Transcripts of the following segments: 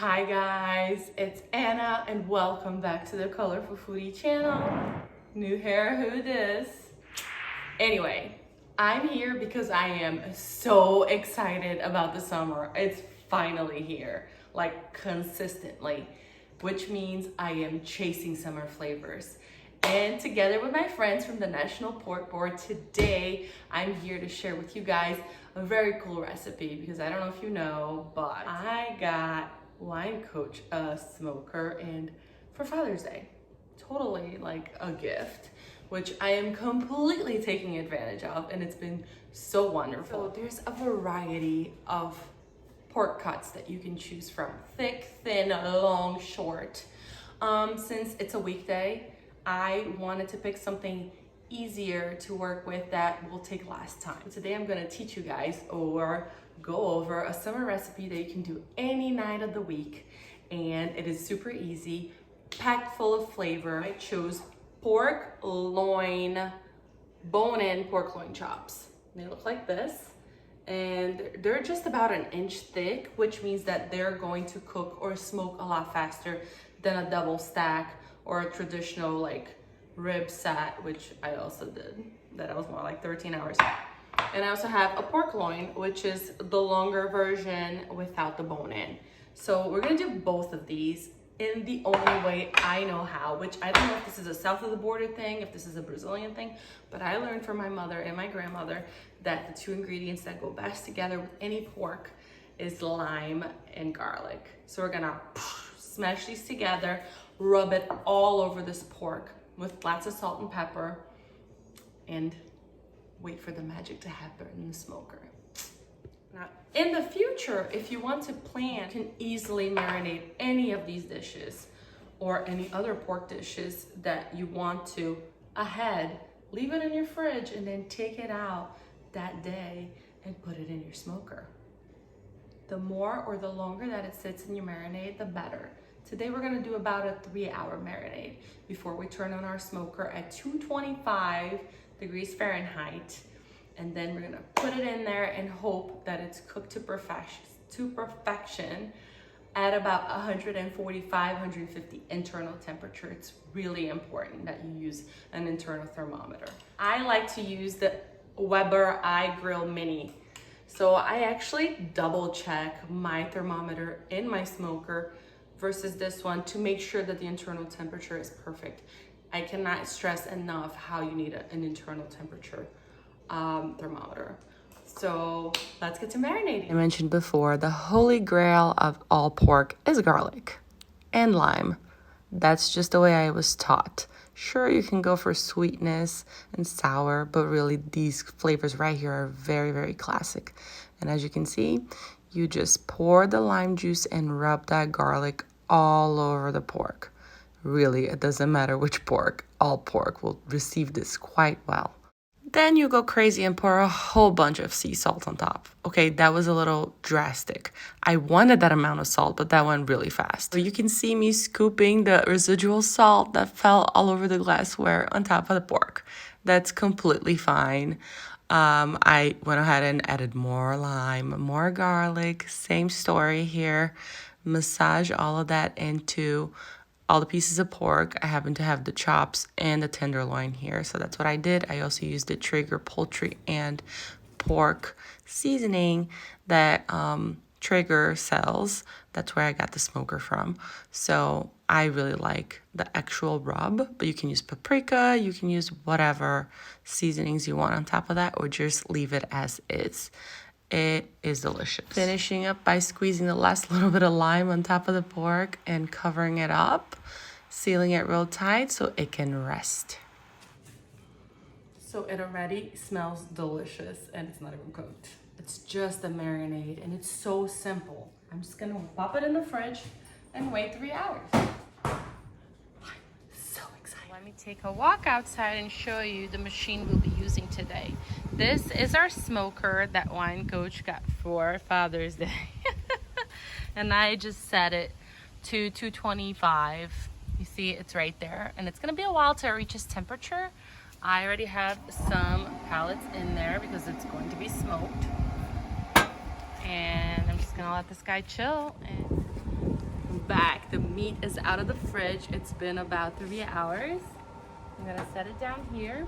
Hi guys, it's Anna and welcome back to the Colorful Foodie channel. New hair, who dis? Anyway, I'm here because I am so excited about the summer. It's finally here, like consistently, which means I am chasing summer flavors. And together with my friends from the National Pork Board, today I'm here to share with you guys a very cool recipe because I don't know if you know, but I got LOIN Coach a smoker and for Father's Day, totally like a gift, which I am completely taking advantage of, and it's been so wonderful. So there's a variety of pork cuts that you can choose from, thick, thin, long, short. Since it's a weekday, I wanted to pick something easier to work with that will take less time. Today I'm gonna teach you guys or go over a summer recipe that you can do any night of the week, and it is super easy, packed full of flavor. I chose pork loin, bone-in pork loin chops. They look like this, and they're just about an inch thick, which means that they're going to cook or smoke a lot faster than a double stack or a traditional like rib set, which I also did. That was more like 13 hours. And I also have a pork loin, which is the longer version without the bone in. So we're gonna do both of these in the only way I know how, which I don't know if this is a south of the border thing, if this is a Brazilian thing, but I learned from my mother and my grandmother that the two ingredients that go best together with any pork is lime and garlic. So we're gonna smash these together, rub it all over this pork with lots of salt and pepper, and wait for the magic to happen in the smoker. Now, in the future, if you want to plan, you can easily marinate any of these dishes or any other pork dishes that you want to ahead. Leave it in your fridge and then take it out that day and put it in your smoker. The more or the longer that it sits in your marinade, the better. Today we're gonna do about a 3-hour marinade before we turn on our smoker at 225 degrees Fahrenheit. And then we're gonna put it in there and hope that it's cooked to perfection at about 145, 150 internal temperature. It's really important that you use an internal thermometer. I like to use the Weber iGrill Mini. So I actually double check my thermometer in my smoker versus this one to make sure that the internal temperature is perfect. I cannot stress enough how you need an internal temperature thermometer. So let's get to marinating. I mentioned before, the holy grail of all pork is garlic and lime. That's just the way I was taught. Sure, you can go for sweetness and sour, but really these flavors right here are very, very classic. And as you can see, you just pour the lime juice and rub that garlic all over the pork. Really, it doesn't matter which pork, all pork will receive this quite well. Then you go crazy and pour a whole bunch of sea salt on top. Okay, that was a little drastic. I wanted that amount of salt, but that went really fast. So you can see me scooping the residual salt that fell all over the glassware on top of the pork. That's completely fine. I went ahead and added more lime, more garlic, same story here. Massage all of that into all the pieces of pork. I happen to have the chops and the tenderloin here, so that's what I did. I also used the TRAEGER poultry and pork seasoning that TRAEGER sells. That's where I got the smoker from. So I really like the actual rub, but you can use paprika, you can use whatever seasonings you want on top of that, or just leave it as is. It is delicious. Finishing up by squeezing the last little bit of lime on top of the pork and covering it up, sealing it real tight so it can rest. So it already smells delicious and it's not even cooked. It's just a marinade and it's so simple. I'm just gonna pop it in the fridge and wait 3 hours. Let me take a walk outside and show you the machine we'll be using today. This is our smoker that LOIN Coach got for Father's Day. And I just set it to 225. You see it's right there. And it's gonna be a while till it reaches temperature. I already have some pellets in there because it's going to be smoked. And I'm just gonna let this guy chill and back. The meat is out of the fridge. It's been about 3 hours. I'm gonna set it down here.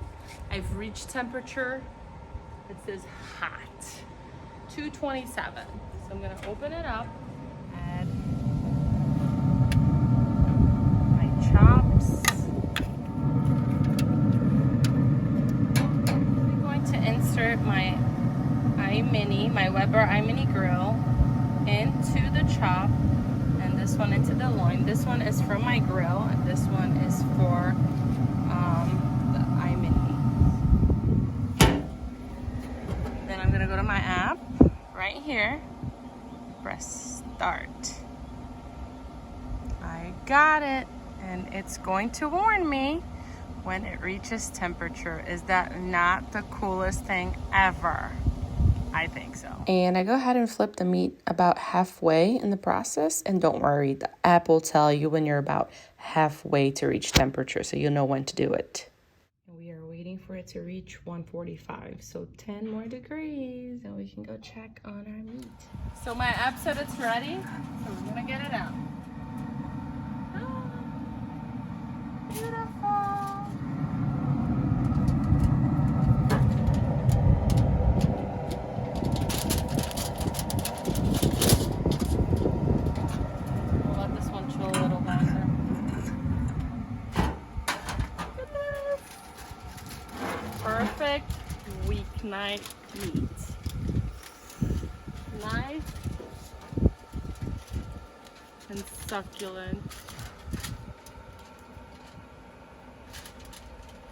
I've reached temperature. It says hot, 227. So I'm gonna open it up, add my chops. I'm going to insert my my Weber iMini grill into the chop, and this one into the loin. This one is for my grill, and this one is for the iMini. Then I'm gonna go to my app right here, press start. I got it, and it's going to warn me when it reaches temperature. Is that not the coolest thing ever? I think so. And I go ahead and flip the meat about halfway in the process, and don't worry, the app will tell you when you're about halfway to reach temperature, so you'll know when to do it. We are waiting for it to reach 145, so 10 more degrees, and we can go check on our meat. So my app said it's ready, so we're gonna get it out. Oh, beautiful. Perfect weeknight meat. Nice and succulent.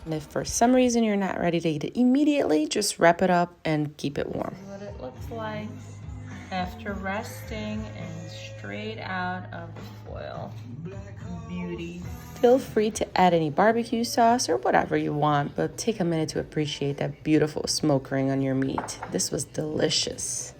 And if for some reason you're not ready to eat it immediately, just wrap it up and keep it warm. What it looks like after resting and straight out of the foil. Beauty. Feel free to add any barbecue sauce or whatever you want, but take a minute to appreciate that beautiful smoke ring on your meat. This was delicious.